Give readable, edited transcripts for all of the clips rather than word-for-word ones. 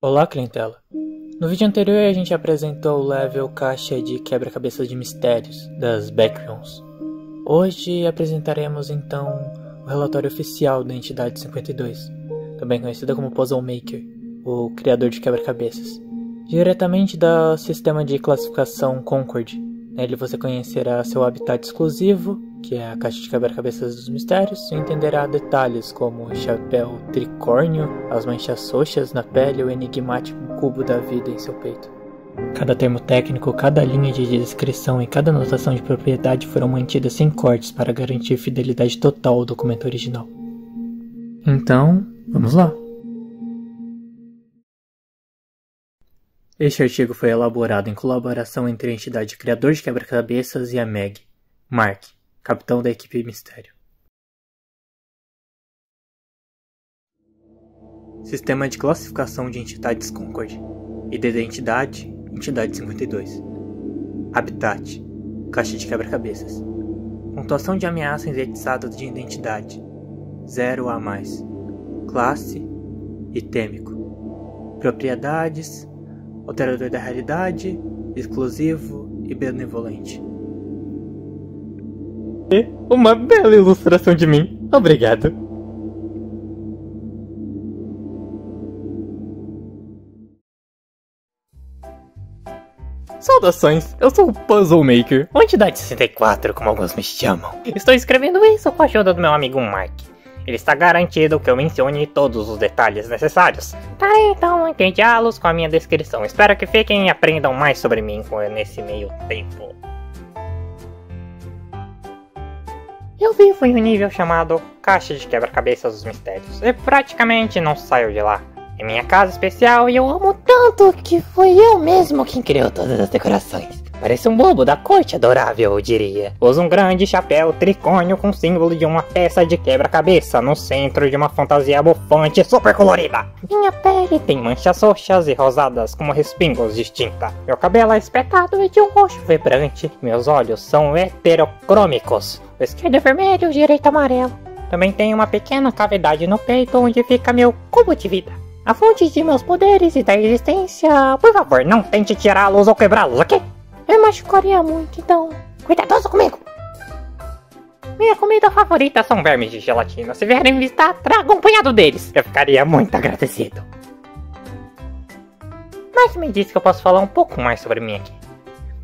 Olá, clientela! No vídeo anterior a gente apresentou o level caixa de quebra-cabeças de mistérios das Backrooms. Hoje apresentaremos então o relatório oficial da Entidade 52, também conhecida como Puzzle Maker, o criador de quebra-cabeças, diretamente do sistema de classificação Concord. Nele você conhecerá seu habitat exclusivo, que é a caixa de quebra-cabeças dos mistérios, e entenderá detalhes como o chapéu tricórnio, as manchas roxas na pele e o enigmático cubo da vida em seu peito. Cada termo técnico, cada linha de descrição e cada anotação de propriedade foram mantidas sem cortes para garantir fidelidade total ao documento original. Então, vamos lá! Este artigo foi elaborado em colaboração entre a entidade criador de quebra-cabeças e a Meg, Mark, capitão da equipe Mistério. Sistema de classificação de entidades Concord. Identidade, Entidade 52. Habitat, caixa de quebra-cabeças. Pontuação de ameaça indexada de identidade, 0 a mais. Classe, itêmico. Propriedades, alterador da realidade, exclusivo e benevolente. Uma bela ilustração de mim. Obrigado. Saudações, eu sou o Puzzle Maker, ou Entidade 64, como alguns me chamam. Estou escrevendo isso com a ajuda do meu amigo Mark. Ele está garantido que eu mencione todos os detalhes necessários. Estarei então entediá-los com a minha descrição. Espero que fiquem e aprendam mais sobre mim nesse meio tempo. Eu vivo em um nível chamado Caixa de Quebra-Cabeças dos Mistérios. Eu praticamente não saio de lá. É minha casa especial e eu amo tanto que foi eu mesmo quem criou todas as decorações. Parece um bobo da corte adorável, eu diria. Usa um grande chapéu tricônio com símbolo de uma peça de quebra-cabeça no centro de uma fantasia bufante super colorida. Minha pele tem manchas roxas e rosadas como respingos de tinta. Meu cabelo é espetado e de um roxo vibrante. Meus olhos são heterocrômicos. O esquerdo é vermelho, o direito amarelo. Também tenho uma pequena cavidade no peito onde fica meu cubo de vida. A fonte de meus poderes e da existência... Por favor, não tente tirá-los ou quebrá-los, ok? Eu machucaria muito, então... Cuidadoso comigo! Minha comida favorita são vermes de gelatina. Se vierem visitar, traga um punhado deles. Eu ficaria muito agradecido. Mas me disse que eu posso falar um pouco mais sobre mim aqui.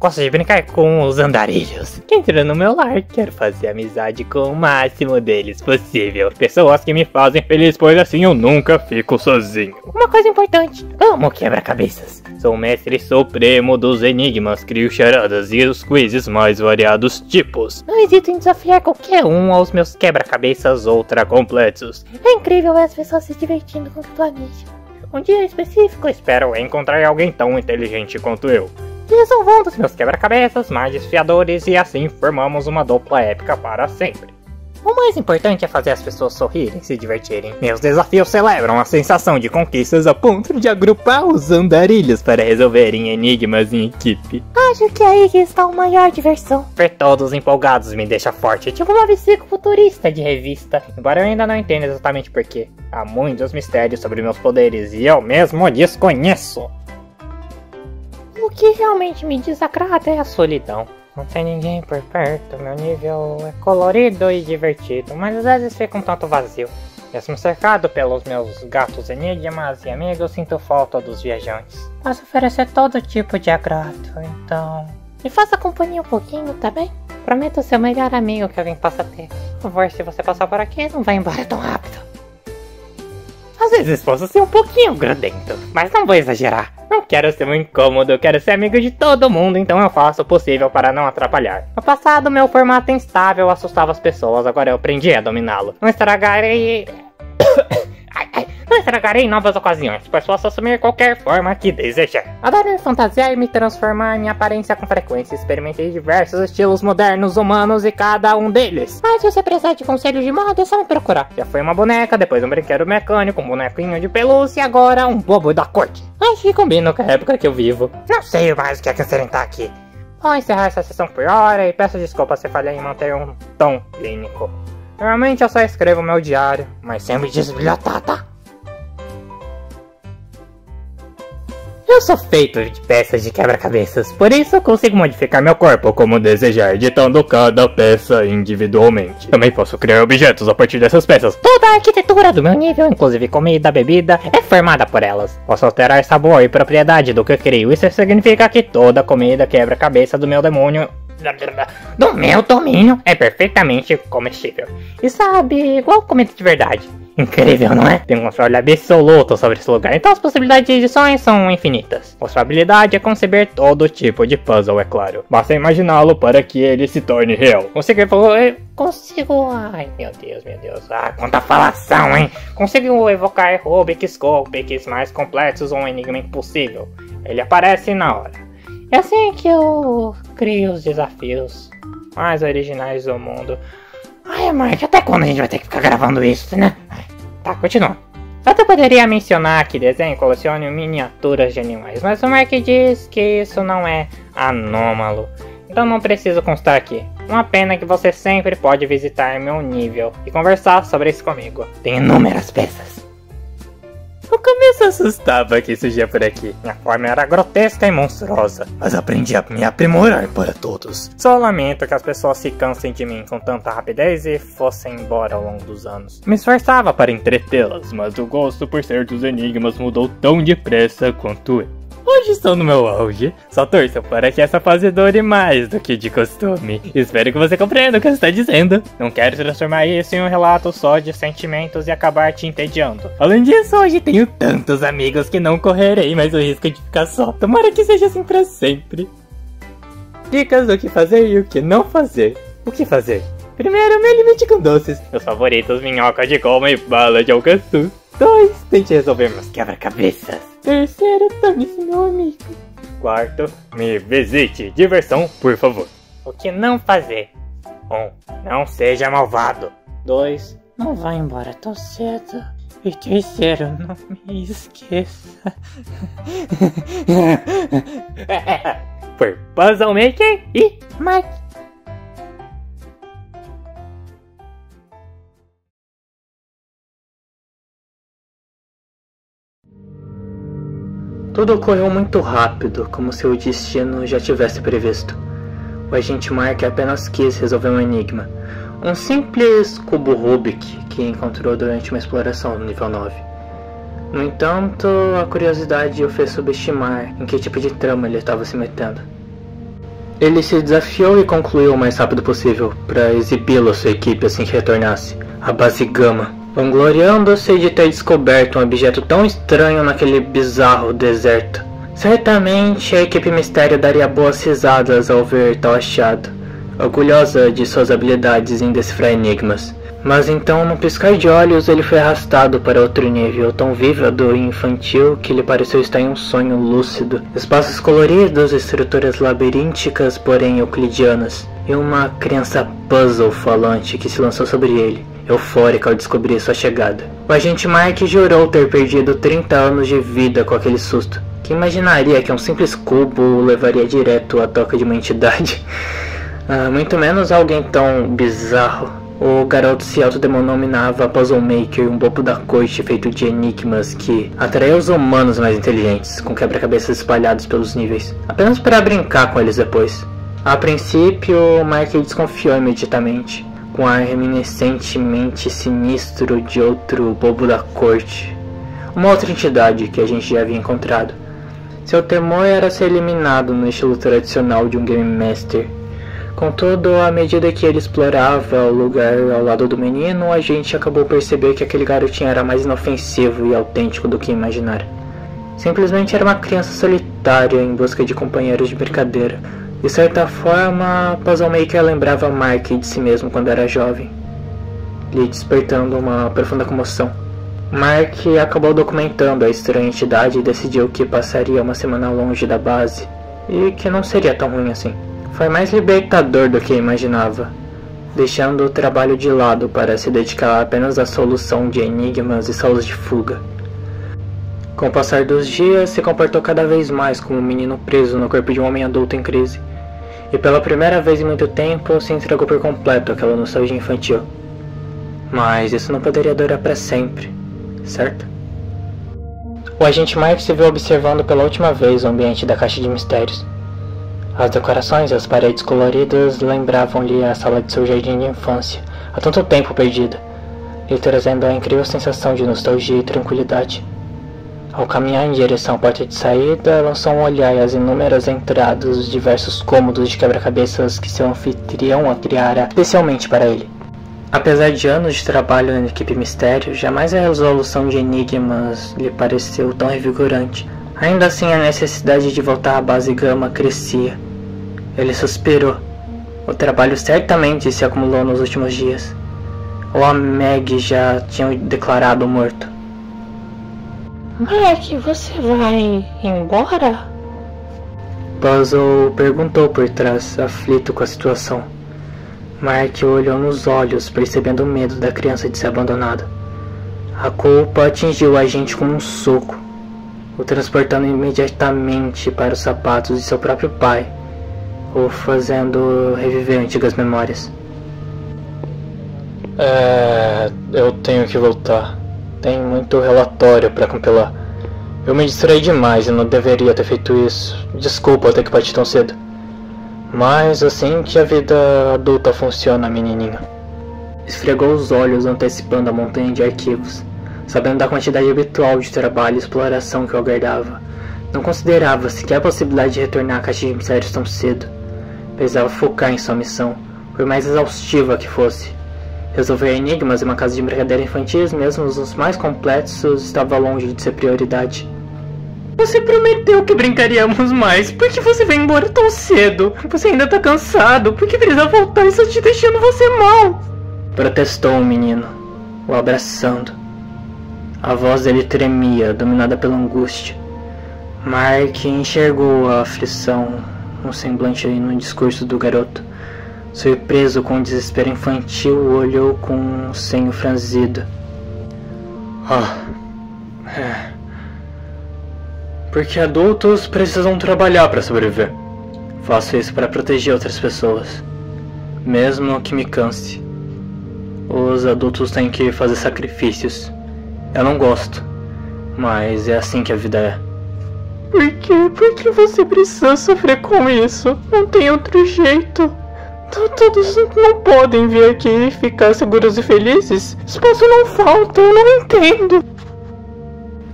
Gosto de brincar com os andarilhos. Que entra no meu lar, quero fazer amizade com o máximo deles possível. Pessoas que me fazem feliz, pois assim eu nunca fico sozinho. Uma coisa importante, amo quebra-cabeças. Sou o mestre supremo dos enigmas, crio charadas e os quizzes mais variados tipos. Não hesito em desafiar qualquer um aos meus quebra-cabeças ultra completos. É incrível ver as pessoas se divertindo com o que planejam. Um dia específico espero encontrar alguém tão inteligente quanto eu. Resolvendo os meus quebra-cabeças mais desafiadores e assim formamos uma dupla épica para sempre. O mais importante é fazer as pessoas sorrirem e se divertirem. Meus desafios celebram a sensação de conquistas a ponto de agrupar os andarilhos para resolverem enigmas em equipe. Acho que é aí que está a maior diversão. Ver todos empolgados me deixa forte, tipo uma futurista de revista. Embora eu ainda não entenda exatamente porquê. Há muitos mistérios sobre meus poderes e eu mesmo desconheço. O que realmente me desagrada é a solidão. Não tem ninguém por perto, meu nível é colorido e divertido, mas às vezes fica um tanto vazio. Mesmo cercado pelos meus gatos enigmas e amigos, sinto falta dos viajantes. Posso oferecer todo tipo de agrado, então... Me faça companhia um pouquinho, tá bem? Prometo ser o melhor amigo que alguém possa ter. Por favor, se você passar por aqui, não vai embora tão rápido. Às vezes posso ser um pouquinho grudento, mas não vou exagerar. Não quero ser um incômodo, eu quero ser amigo de todo mundo, então eu faço o possível para não atrapalhar. No passado, meu formato instável assustava as pessoas, agora eu aprendi a dominá-lo. Não estragarei... Não estragarei em novas ocasiões, pois posso assumir qualquer forma que desejar. Adoro me fantasiar e me transformar em minha aparência com frequência. Experimentei diversos estilos modernos humanos e cada um deles. Mas se você precisar de conselhos de moda, é só me procurar. Já foi uma boneca, depois um brinquedo mecânico, um bonequinho de pelúcia e agora um bobo da corte. Acho que combina com a época que eu vivo. Não sei mais o que acrescentar aqui. Vou encerrar essa sessão por hora e peço desculpas se falhei em manter um tom clínico. Normalmente eu só escrevo meu diário, mas sempre desbilhotar, tá? Eu sou feito de peças de quebra-cabeças, por isso eu consigo modificar meu corpo como desejar, editando cada peça individualmente. Também posso criar objetos a partir dessas peças. Toda a arquitetura do meu nível, inclusive comida, bebida, é formada por elas. Posso alterar sabor e propriedade do que eu crio. Isso significa que toda comida quebra-cabeça do meu demônio... do meu domínio é perfeitamente comestível. E sabe, igual comida de verdade. Incrível, não é? Tem um controle absoluto sobre esse lugar, então as possibilidades de edições são infinitas. A sua habilidade é conceber todo tipo de puzzle, é claro. Basta imaginá-lo para que ele se torne real. Consigo... Ai, meu Deus. Ah, quanta falação, hein? Consigo evocar Rubik's Cubes mais complexos ou um enigma impossível. Ele aparece na hora. É assim que eu crio os desafios mais originais do mundo. Ai, Mark, até quando a gente vai ter que ficar gravando isso, né? Tá, continua. Só eu poderia mencionar que desenho e colecione miniaturas de animais, mas o Mark diz que isso não é anômalo. Então não preciso constar aqui. Uma pena que você sempre pode visitar meu nível e conversar sobre isso comigo. Tem inúmeras peças. No começo assustava que surgia por aqui. Minha forma era grotesca e monstruosa, mas aprendi a me aprimorar para todos. Só lamento que as pessoas se cansem de mim com tanta rapidez e fossem embora ao longo dos anos. Me esforçava para entretê-las, mas o gosto por certos enigmas mudou tão depressa quanto eu. Hoje estou no meu auge. Só torço para que essa fase dure mais do que de costume. Espero que você compreenda o que eu estou dizendo. Não quero transformar isso em um relato só de sentimentos e acabar te entediando. Além disso, hoje tenho tantos amigos que não correrei mais o risco de ficar só. Tomara que seja assim para sempre. Dicas do que fazer e o que não fazer. O que fazer? Primeiro, me limite com doces. Meus favoritos, minhoca de goma e bala de alcaçuz. 2. Tente resolver meus quebra-cabeças. 3º, torne-se meu amigo. 4. Me visite. Diversão, por favor. O que não fazer? 1. Não seja malvado. 2. Não vá embora tão cedo. E 3º, não me esqueça. Por Puzzle Maker e Mark. Tudo ocorreu muito rápido, como se o destino já tivesse previsto. O agente Mark apenas quis resolver um enigma. Um simples cubo Rubik que encontrou durante uma exploração no nível 9. No entanto, a curiosidade o fez subestimar em que tipo de trama ele estava se metendo. Ele se desafiou e concluiu o mais rápido possível, para exibi-lo à sua equipe assim que retornasse. A base Gama. Vangloriando-se de ter descoberto um objeto tão estranho naquele bizarro deserto. Certamente a equipe Mistério daria boas risadas ao ver tal achado, orgulhosa de suas habilidades em decifrar enigmas. Mas então, num piscar de olhos, ele foi arrastado para outro nível, tão vívido e infantil que lhe pareceu estar em um sonho lúcido. Espaços coloridos, estruturas labirínticas, porém euclidianas, e uma criança puzzle falante que se lançou sobre ele, eufórica ao descobrir sua chegada. O agente Mark jurou ter perdido 30 anos de vida com aquele susto. Quem imaginaria que um simples cubo o levaria direto à toca de uma entidade? Muito menos alguém tão bizarro. O garoto se autodenominava Puzzle Maker, um bobo da corte feito de enigmas que atraía os humanos mais inteligentes, com quebra-cabeças espalhados pelos níveis, apenas para brincar com eles depois. A princípio, Mark desconfiou imediatamente, com ar reminiscentemente sinistro de outro bobo da corte, uma outra entidade que a gente já havia encontrado. Seu temor era ser eliminado no estilo tradicional de um Game Master. Contudo, à medida que ele explorava o lugar ao lado do menino, a gente acabou percebendo que aquele garotinho era mais inofensivo e autêntico do que imaginara. Simplesmente era uma criança solitária em busca de companheiros de brincadeira. De certa forma, Puzzle Maker lembrava Mark de si mesmo quando era jovem, lhe despertando uma profunda comoção. Mark acabou documentando a estranha entidade e decidiu que passaria uma semana longe da base, e que não seria tão ruim assim. Foi mais libertador do que imaginava, deixando o trabalho de lado para se dedicar apenas à solução de enigmas e solos de fuga. Com o passar dos dias, se comportou cada vez mais como um menino preso no corpo de um homem adulto em crise, e pela primeira vez em muito tempo se entregou por completo àquela nostalgia infantil. Mas isso não poderia durar para sempre, certo? O agente Mark se viu observando pela última vez o ambiente da caixa de mistérios. As decorações e as paredes coloridas lembravam-lhe a sala de seu jardim de infância, há tanto tempo perdida, lhe trazendo a incrível sensação de nostalgia e tranquilidade. Ao caminhar em direção à porta de saída, lançou um olhar às inúmeras entradas dos diversos cômodos de quebra-cabeças que seu anfitrião criara especialmente para ele. Apesar de anos de trabalho na equipe Mistério, jamais a resolução de enigmas lhe pareceu tão revigorante. Ainda assim, a necessidade de voltar à base Gama crescia. Ele suspirou. O trabalho certamente se acumulou nos últimos dias. Ou a Meg já tinha declarado morto. Mark, você vai embora? Puzzle perguntou por trás, aflito com a situação. Mark olhou nos olhos, percebendo o medo da criança de ser abandonada. A culpa atingiu a gente como um soco, o transportando imediatamente para os sapatos de seu próprio pai, o fazendo reviver antigas memórias. Eu tenho que voltar. Tem muito relatório para compilar. Eu me distraí demais e não deveria ter feito isso. Desculpa eu ter que partir tão cedo. Mas assim que a vida adulta funciona, menininho. Esfregou os olhos antecipando a montanha de arquivos, sabendo da quantidade habitual de trabalho e exploração que o aguardava. Não considerava sequer a possibilidade de retornar à caixa de mistérios tão cedo. Precisava focar em sua missão, por mais exaustiva que fosse. Resolver enigmas em uma casa de brincadeira infantis, mesmo os mais complexos, estava longe de ser prioridade. Você prometeu que brincaríamos mais. Por que você vai embora tão cedo? Você ainda tá cansado. Por que precisa voltar? Isso está te deixando você mal. Protestou o menino, o abraçando. A voz dele tremia, dominada pela angústia. Mark enxergou a aflição no semblante e no discurso do garoto. Surpreso com o desespero infantil, olhou com um senho franzido. Porque adultos precisam trabalhar para sobreviver. Faço isso para proteger outras pessoas, mesmo que me canse. Os adultos têm que fazer sacrifícios. Eu não gosto, mas é assim que a vida é. Por quê? Por que você precisa sofrer com isso? Não tem outro jeito. Todos não podem vir aqui e ficar seguros e felizes. Espaço não falta, eu não entendo.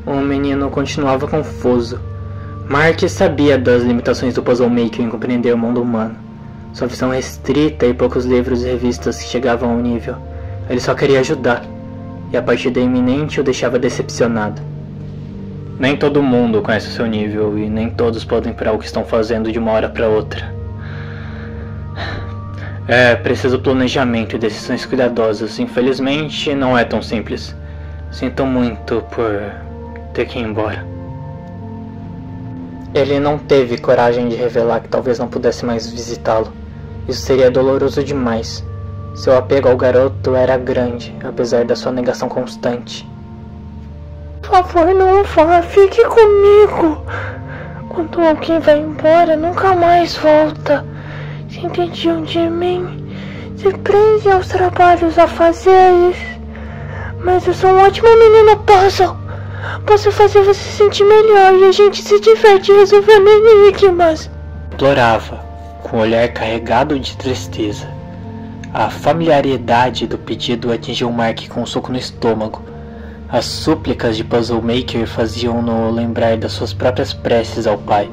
O menino continuava confuso. Mark sabia das limitações do Puzzle Maker em compreender o mundo humano. Sua visão restrita e poucos livros e revistas que chegavam ao nível. Ele só queria ajudar, e a partida iminente o deixava decepcionado. Nem todo mundo conhece o seu nível, e nem todos podem parar o que estão fazendo de uma hora para outra. É preciso planejamento e decisões cuidadosas. Infelizmente, não é tão simples. Sinto muito por ter que ir embora. Ele não teve coragem de revelar que talvez não pudesse mais visitá-lo. Isso seria doloroso demais. Seu apego ao garoto era grande, apesar da sua negação constante. Por favor, não vá, fique comigo. Quando alguém vai embora, nunca mais volta. Se entendiam de mim, se prende aos trabalhos a fazer. Mas eu sou um ótimo menino puzzle. Posso fazer você se sentir melhor e a gente se diverte resolvendo enigmas. Implorava, com o olhar carregado de tristeza. A familiaridade do pedido atingiu Mark com um soco no estômago. As súplicas de Puzzle Maker faziam-no lembrar das suas próprias preces ao pai,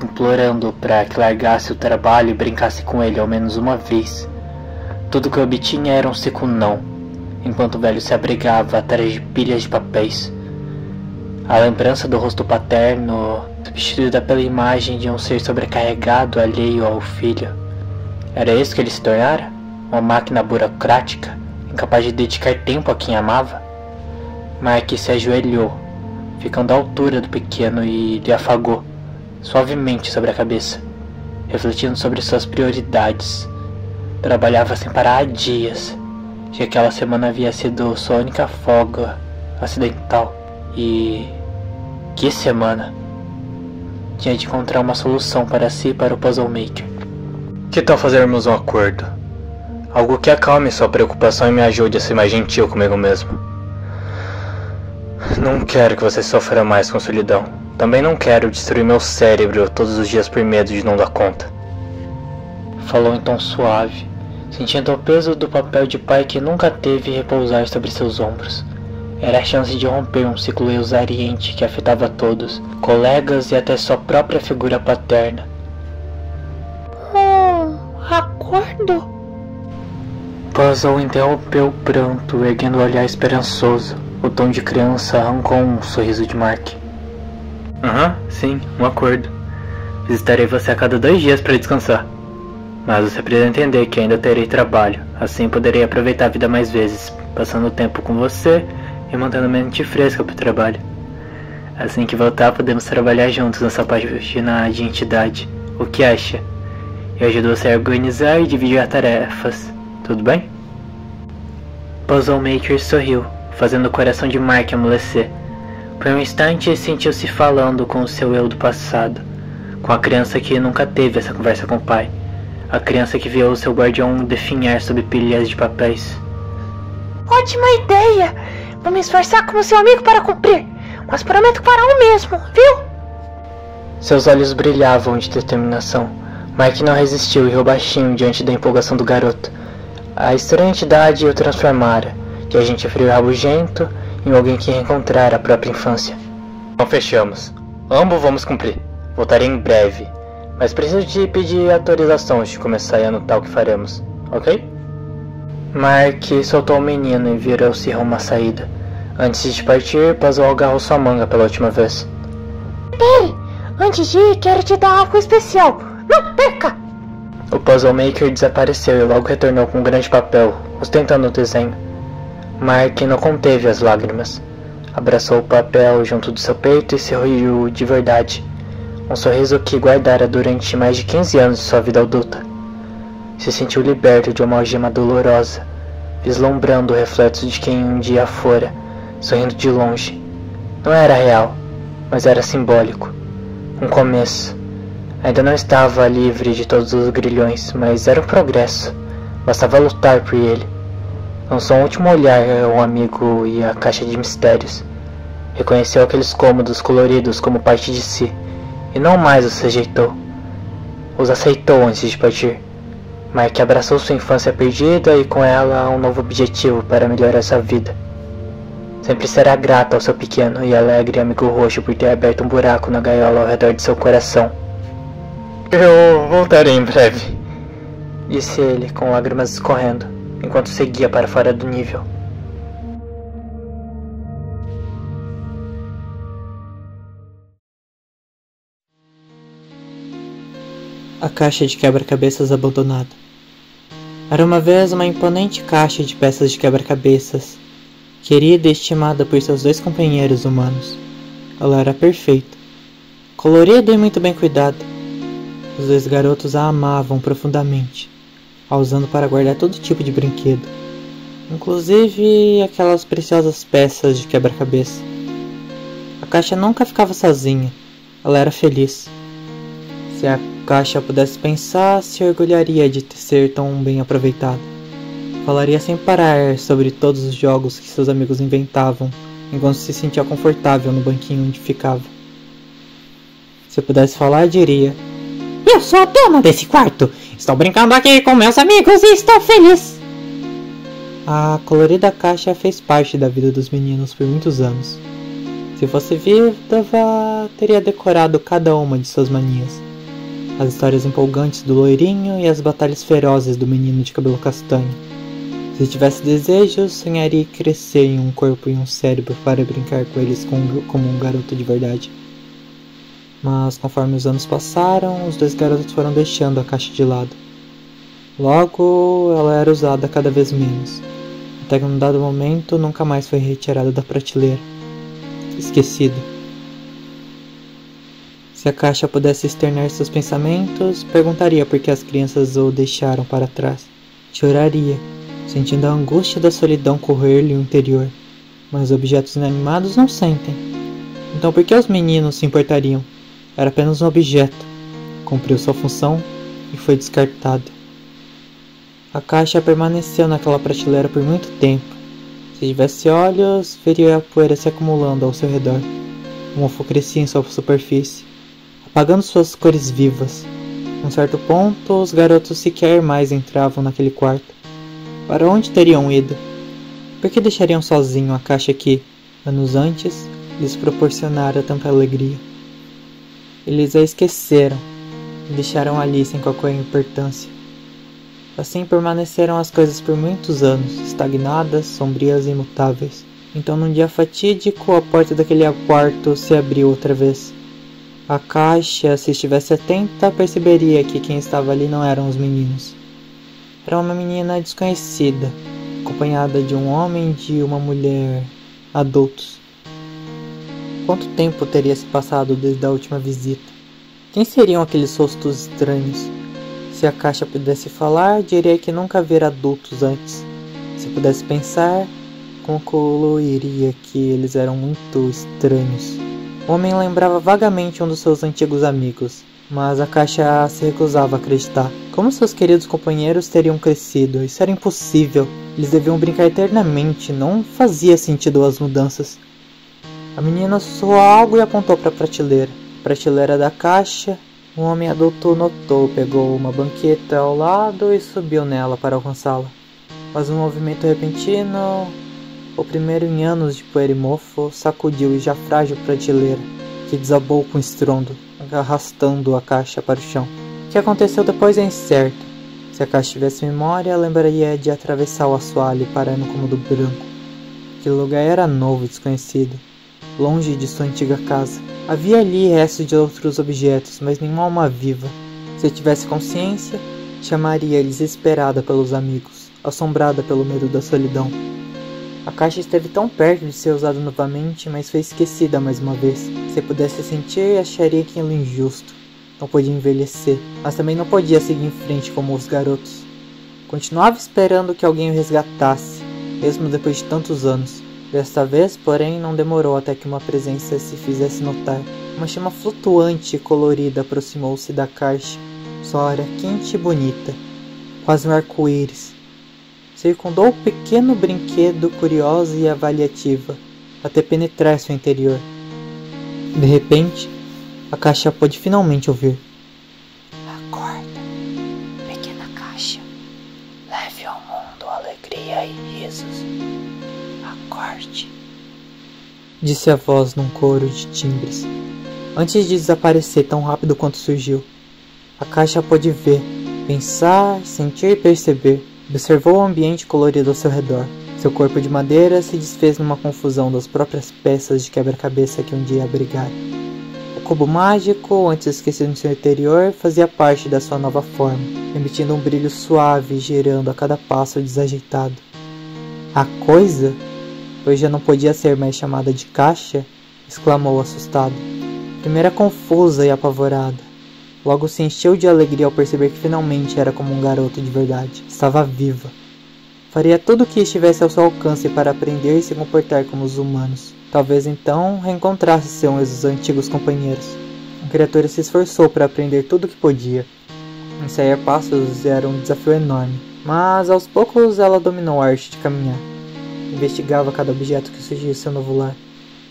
implorando para que largasse o trabalho e brincasse com ele ao menos uma vez. Tudo que obtinha era um seco não, enquanto o velho se abrigava atrás de pilhas de papéis. A lembrança do rosto paterno, substituída pela imagem de um ser sobrecarregado alheio ao filho. Era isso que ele se tornara? Uma máquina burocrática, incapaz de dedicar tempo a quem amava? Mark se ajoelhou, ficando à altura do pequeno, e lhe afagou suavemente sobre a cabeça, refletindo sobre suas prioridades. Trabalhava sem parar há dias, que aquela semana havia sido sua única folga acidental. E... que semana! Tinha de encontrar uma solução para si e para o Puzzle Maker. Que tal fazermos um acordo? Algo que acalme sua preocupação e me ajude a ser mais gentil comigo mesmo. Não quero que você sofra mais com solidão. Também não quero destruir meu cérebro todos os dias por medo de não dar conta. Falou em tom suave, sentindo o peso do papel de pai que nunca teve repousar sobre seus ombros. Era a chance de romper um ciclo exauriente que afetava todos, colegas e até sua própria figura paterna. Acordo? Puzzle interrompeu o pranto, erguendo o olhar esperançoso. O tom de criança arrancou um sorriso de Mark. Sim, um acordo. Visitarei você a cada 2 dias para descansar. Mas você precisa entender que ainda terei trabalho. Assim poderei aproveitar a vida mais vezes, passando tempo com você e mantendo a mente fresca para o trabalho. Assim que voltar, podemos trabalhar juntos nessa página de entidade. O que acha? Eu ajudo você a organizar e dividir tarefas. Tudo bem? Puzzle Maker sorriu, fazendo o coração de Mark amolecer. Por um instante, sentiu-se falando com o seu eu do passado, com a criança que nunca teve essa conversa com o pai, a criança que viu o seu guardião definhar sob pilhas de papéis. Ótima ideia! Vou me esforçar como seu amigo para cumprir, mas prometo que fará o mesmo, viu? Seus olhos brilhavam de determinação. Mark não resistiu e riu baixinho diante da empolgação do garoto. A estranha entidade o transformara, de agente frio e rabugento, em alguém que reencontrara a própria infância. Então fechamos. Ambos vamos cumprir. Voltarei em breve, mas preciso de pedir autorização antes de começar a anotar o que faremos, ok? Mark soltou o menino e virou-se rumo à saída. Antes de partir, Puzzle agarrou sua manga pela última vez. Pere! Antes de ir, quero te dar algo especial. Não perca! O Puzzle Maker desapareceu e logo retornou com um grande papel, ostentando o desenho. Mark não conteve as lágrimas. Abraçou o papel junto do seu peito e sorriu de verdade. Um sorriso que guardara durante mais de 15 anos de sua vida adulta. Se sentiu liberto de uma algema dolorosa, vislumbrando o reflexo de quem um dia fora, sorrindo de longe. Não era real, mas era simbólico. Um começo. Ainda não estava livre de todos os grilhões, mas era um progresso. Bastava lutar por ele. Lançou um último olhar ao amigo e à caixa de mistérios. Reconheceu aqueles cômodos coloridos como parte de si, e não mais os rejeitou. Os aceitou antes de partir. Mark abraçou sua infância perdida e com ela um novo objetivo para melhorar sua vida. Sempre será grato ao seu pequeno e alegre amigo roxo por ter aberto um buraco na gaiola ao redor de seu coração. Eu voltarei em breve, disse ele com lágrimas escorrendo, enquanto seguia para fora do nível. A caixa de quebra-cabeças abandonada. Era uma vez uma imponente caixa de peças de quebra-cabeças, querida e estimada por seus 2 companheiros humanos. Ela era perfeita, colorida e muito bem cuidada. Os 2 garotos a amavam profundamente, a usando para guardar todo tipo de brinquedo, inclusive aquelas preciosas peças de quebra-cabeça. A caixa nunca ficava sozinha, ela era feliz. Se a caixa pudesse pensar, se orgulharia de ser tão bem aproveitada. Falaria sem parar sobre todos os jogos que seus amigos inventavam, enquanto se sentia confortável no banquinho onde ficava. Se eu pudesse falar, diria: eu sou a dona desse quarto! Estou brincando aqui com meus amigos e estou feliz! A colorida caixa fez parte da vida dos meninos por muitos anos. Se fosse viva, teria decorado cada uma de suas manias. As histórias empolgantes do loirinho e as batalhas ferozes do menino de cabelo castanho. Se tivesse desejos, sonharia crescer em um corpo e um cérebro para brincar com eles como um garoto de verdade. Mas conforme os anos passaram, os 2 garotos foram deixando a caixa de lado. Logo, ela era usada cada vez menos, até que num dado momento nunca mais foi retirada da prateleira. Esquecida. Se a caixa pudesse externar seus pensamentos, perguntaria por que as crianças o deixaram para trás. Choraria, sentindo a angústia da solidão correr-lhe o interior. Mas objetos inanimados não sentem. Então por que os meninos se importariam? Era apenas um objeto. Cumpriu sua função e foi descartado. A caixa permaneceu naquela prateleira por muito tempo, Se tivesse olhos, veria a poeira se acumulando ao seu redor. O mofo crescia em sua superfície, apagando suas cores vivas. Num certo ponto, os garotos sequer mais entravam naquele quarto. Para onde teriam ido? Por que deixariam sozinho a caixa que, anos antes, lhes proporcionara tanta alegria? Eles a esqueceram e deixaram ali sem qualquer importância. Assim permaneceram as coisas por muitos anos, estagnadas, sombrias e imutáveis. Então, num dia fatídico, a porta daquele quarto se abriu outra vez. A caixa, se estivesse atenta, perceberia que quem estava ali não eram os meninos. Era uma menina desconhecida, acompanhada de um homem e de uma mulher, adultos. Quanto tempo teria se passado desde a última visita? Quem seriam aqueles rostos estranhos? Se a caixa pudesse falar, diria que nunca vira adultos antes. Se pudesse pensar, concluiria que eles eram muito estranhos. O homem lembrava vagamente um dos seus antigos amigos, mas a caixa se recusava a acreditar. Como seus queridos companheiros teriam crescido? Isso era impossível. Eles deviam brincar eternamente, não fazia sentido as mudanças. A menina sussurrou algo e apontou para a prateleira. A prateleira da caixa. O homem adulto notou, pegou uma banqueta ao lado e subiu nela para alcançá-la. Mas um movimento repentino, o primeiro em anos de poeira e mofo, sacudiu a já frágil prateleira, que desabou com estrondo, arrastando a caixa para o chão. O que aconteceu depois é incerto. Se a caixa tivesse memória, lembraria de atravessar o assoalho e parar no cômodo branco. Aquele lugar era novo e desconhecido, longe de sua antiga casa. Havia ali restos de outros objetos, mas nenhuma alma viva. Se tivesse consciência, chamaria desesperada pelos amigos, assombrada pelo medo da solidão. A caixa esteve tão perto de ser usada novamente, mas foi esquecida mais uma vez. Se pudesse sentir, acharia aquilo injusto. Não podia envelhecer, mas também não podia seguir em frente como os garotos. Continuava esperando que alguém o resgatasse, mesmo depois de tantos anos. Desta vez, porém, não demorou até que uma presença se fizesse notar. Uma chama flutuante e colorida aproximou-se da caixa. Sua era quente e bonita, quase um arco-íris. Circundou o pequeno brinquedo curiosa e avaliativa, até penetrar seu interior. De repente, a caixa pôde finalmente ouvir. Acorda, pequena caixa. Leve ao mundo alegria e risos. Acorde, disse a voz num coro de timbres. Antes de desaparecer tão rápido quanto surgiu, a caixa pôde ver, pensar, sentir e perceber. Observou o ambiente colorido ao seu redor. Seu corpo de madeira se desfez numa confusão das próprias peças de quebra-cabeça que um dia abrigara. O cubo mágico, antes esquecido em seu interior, fazia parte da sua nova forma, emitindo um brilho suave e girando a cada passo desajeitado. A coisa, pois já não podia ser mais chamada de caixa, exclamou assustado. Primeiro confusa e apavorada. Logo se encheu de alegria ao perceber que finalmente era como um garoto de verdade. Estava viva. Faria tudo o que estivesse ao seu alcance para aprender e se comportar como os humanos. Talvez então reencontrasse seus antigos companheiros. A criatura se esforçou para aprender tudo o que podia. Ensaiar passos era um desafio enorme, mas aos poucos ela dominou a arte de caminhar. Investigava cada objeto que surgia em seu novo lar,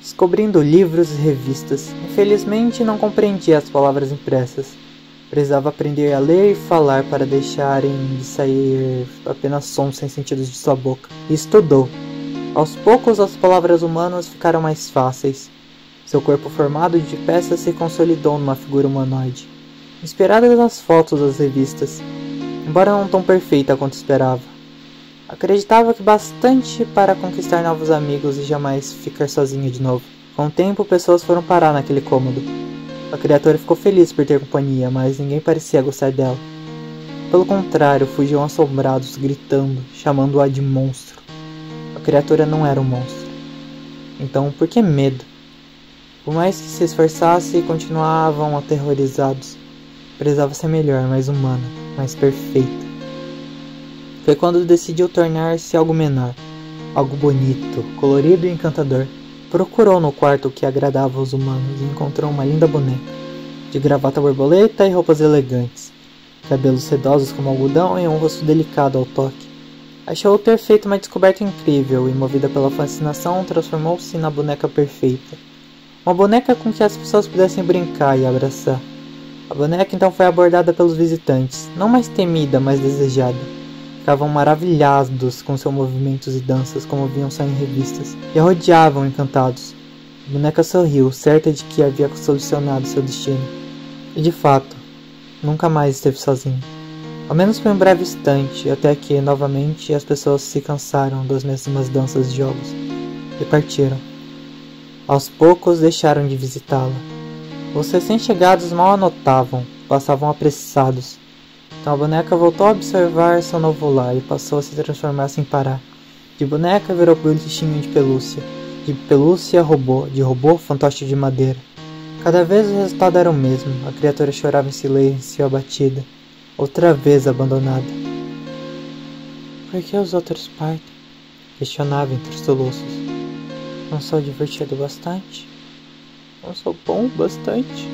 descobrindo livros e revistas. Infelizmente não compreendia as palavras impressas. Precisava aprender a ler e falar para deixarem de sair apenas sons sem sentido de sua boca. E estudou. Aos poucos as palavras humanas ficaram mais fáceis. Seu corpo formado de peças se consolidou numa figura humanoide, inspirada nas fotos das revistas, embora não tão perfeita quanto esperava. Acreditava que bastante para conquistar novos amigos e jamais ficar sozinho de novo. Com o tempo, pessoas foram parar naquele cômodo. A criatura ficou feliz por ter companhia, mas ninguém parecia gostar dela. Pelo contrário, fugiam assombrados, gritando, chamando-a de monstro. A criatura não era um monstro. Então, por que medo? Por mais que se esforçasse, continuavam aterrorizados. Precisava ser melhor, mais humana, mais perfeita. Foi quando decidiu tornar-se algo menor, algo bonito, colorido e encantador. Procurou no quarto o que agradava aos humanos e encontrou uma linda boneca, de gravata borboleta e roupas elegantes, cabelos sedosos como algodão e um rosto delicado ao toque. Achou ter feito uma descoberta incrível e, movida pela fascinação, transformou-se na boneca perfeita. Uma boneca com que as pessoas pudessem brincar e abraçar. A boneca então foi abordada pelos visitantes, não mais temida, mas desejada. Ficavam maravilhados com seus movimentos e danças como viam só em revistas, e a rodeavam encantados. A boneca sorriu, certa de que havia solucionado seu destino. E de fato, nunca mais esteve sozinha. Ao menos por um breve instante, até que, novamente, as pessoas se cansaram das mesmas danças e jogos, e partiram. Aos poucos deixaram de visitá-la. Os recém-chegados mal a notavam, passavam apressados. Então a boneca voltou a observar seu novo lar e passou a se transformar sem parar. De boneca virou bichinho de pelúcia, de pelúcia robô, de robô fantoche de madeira. Cada vez o resultado era o mesmo, a criatura chorava em silêncio, abatida. Outra vez abandonada. Por que os outros partem? Questionava entre os soluços. Não sou divertido bastante? Não sou bom bastante?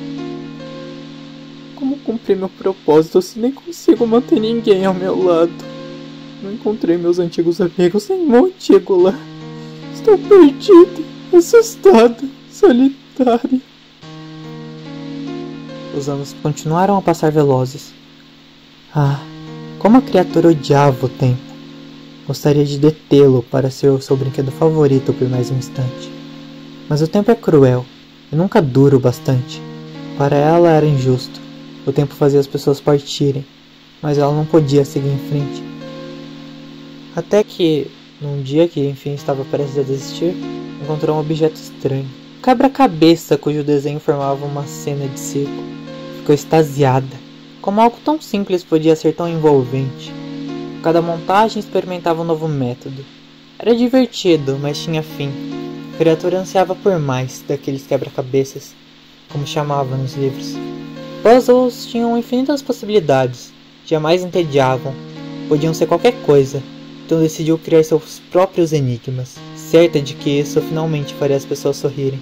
Como cumprir meu propósito se nem consigo manter ninguém ao meu lado? Não encontrei meus antigos amigos em um antigo lar. Estou perdido, assustado, solitário. Os anos continuaram a passar velozes. Ah, como a criatura odiava o tempo. Gostaria de detê-lo para ser o seu brinquedo favorito por mais um instante. Mas o tempo é cruel e nunca dura o bastante. Para ela era injusto. O tempo fazia as pessoas partirem, mas ela não podia seguir em frente. Até que, num dia que enfim estava prestes a desistir, encontrou um objeto estranho. Um quebra-cabeça cujo desenho formava uma cena de circo. Ficou extasiada. Como algo tão simples podia ser tão envolvente. Cada montagem experimentava um novo método. Era divertido, mas tinha fim. A criatura ansiava por mais daqueles quebra-cabeças, como chamava nos livros. Puzzles tinham infinitas possibilidades, jamais entediavam, podiam ser qualquer coisa, então decidiu criar seus próprios enigmas, certa de que isso finalmente faria as pessoas sorrirem.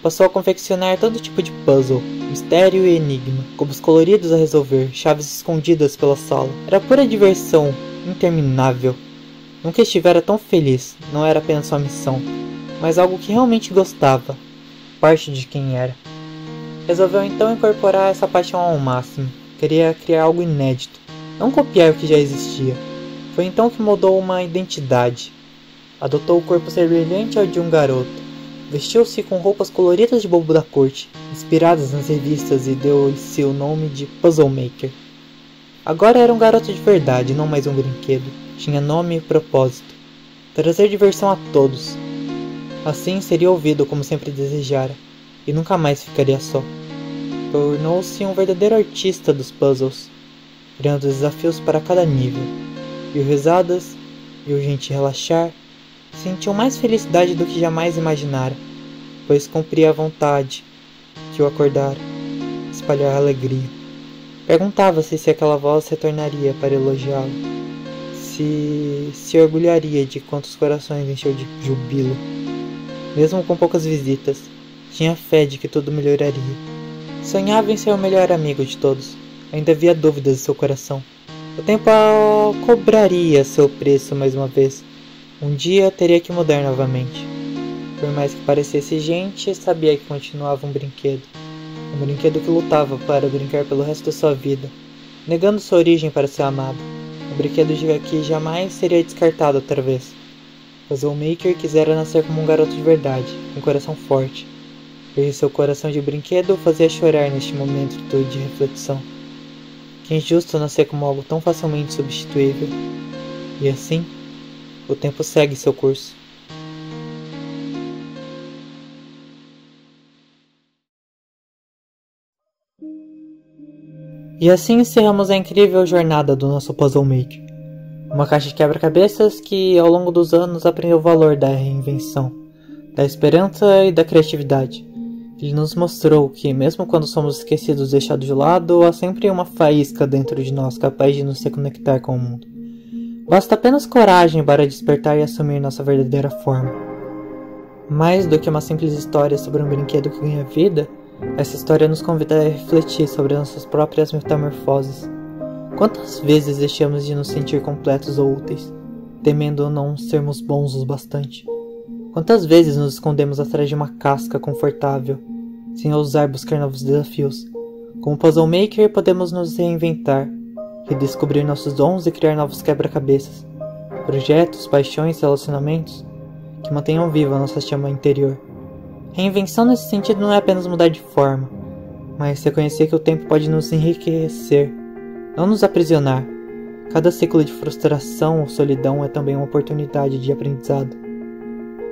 Passou a confeccionar todo tipo de puzzle, mistério e enigma, cubos coloridos a resolver, chaves escondidas pela sala. Era pura diversão, interminável. Nunca estivera tão feliz, não era apenas sua missão, mas algo que realmente gostava, parte de quem era. Resolveu então incorporar essa paixão ao máximo, queria criar algo inédito, não copiar o que já existia. Foi então que moldou uma identidade. Adotou o corpo semelhante ao de um garoto. Vestiu-se com roupas coloridas de bobo da corte, inspiradas nas revistas, e deu-lhe o nome de Puzzle Maker. Agora era um garoto de verdade, não mais um brinquedo. Tinha nome e propósito. Trazer diversão a todos. Assim seria ouvido como sempre desejara, e nunca mais ficaria só. Tornou-se um verdadeiro artista dos puzzles, criando desafios para cada nível. Viu risadas, viu gente relaxar. Sentiu mais felicidade do que jamais imaginara, pois cumpria a vontade que o acordara, espalhar alegria. Perguntava-se se aquela voz retornaria para elogiá-lo, se orgulharia de quantos corações encheu de jubilo. Mesmo com poucas visitas, tinha fé de que tudo melhoraria. Sonhava em ser o melhor amigo de todos, ainda havia dúvidas em seu coração. O tempo cobraria seu preço mais uma vez. Um dia teria que mudar novamente. Por mais que parecesse gente, sabia que continuava um brinquedo. Um brinquedo que lutava para brincar pelo resto da sua vida, negando sua origem para ser amado. Um brinquedo que jamais seria descartado outra vez. Puzzle Maker quisera nascer como um garoto de verdade, com um coração forte. Ver seu coração de brinquedo o fazia chorar neste momento de reflexão. Que injusto nascer como algo tão facilmente substituível. E assim, o tempo segue seu curso. E assim encerramos a incrível jornada do nosso Puzzle Maker. Uma caixa de quebra-cabeças que, ao longo dos anos, aprendeu o valor da reinvenção, da esperança e da criatividade. Ele nos mostrou que, mesmo quando somos esquecidos e deixados de lado, há sempre uma faísca dentro de nós capaz de nos reconectar com o mundo. Basta apenas coragem para despertar e assumir nossa verdadeira forma. Mais do que uma simples história sobre um brinquedo que ganha vida, essa história nos convida a refletir sobre nossas próprias metamorfoses. Quantas vezes deixamos de nos sentir completos ou úteis, temendo não sermos bons o bastante? Quantas vezes nos escondemos atrás de uma casca confortável, sem ousar buscar novos desafios? Como Puzzle Maker, podemos nos reinventar, redescobrir nossos dons e criar novos quebra-cabeças, projetos, paixões, relacionamentos que mantenham viva a nossa chama interior. Reinvenção nesse sentido não é apenas mudar de forma, mas reconhecer que o tempo pode nos enriquecer, não nos aprisionar. Cada ciclo de frustração ou solidão é também uma oportunidade de aprendizado.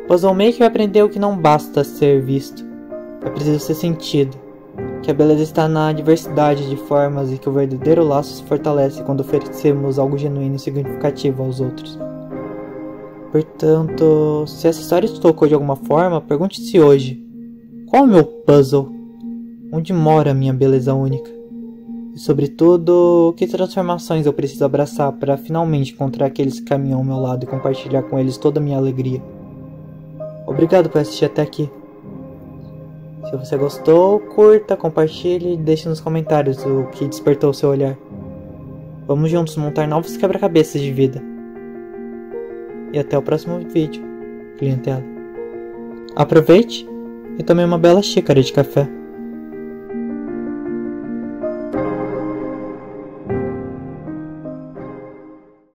Puzzle Maker aprendeu que não basta ser visto, é preciso ser sentido, que a beleza está na diversidade de formas e que o verdadeiro laço se fortalece quando oferecemos algo genuíno e significativo aos outros. Portanto, se essa história te tocou de alguma forma, pergunte-se hoje: qual é o meu puzzle? Onde mora a minha beleza única? E sobretudo, que transformações eu preciso abraçar para finalmente encontrar aqueles que caminham ao meu lado e compartilhar com eles toda a minha alegria. Obrigado por assistir até aqui. Se você gostou, curta, compartilhe e deixe nos comentários o que despertou o seu olhar. Vamos juntos montar novos quebra-cabeças de vida. E até o próximo vídeo, clientela. Aproveite e tome uma bela xícara de café.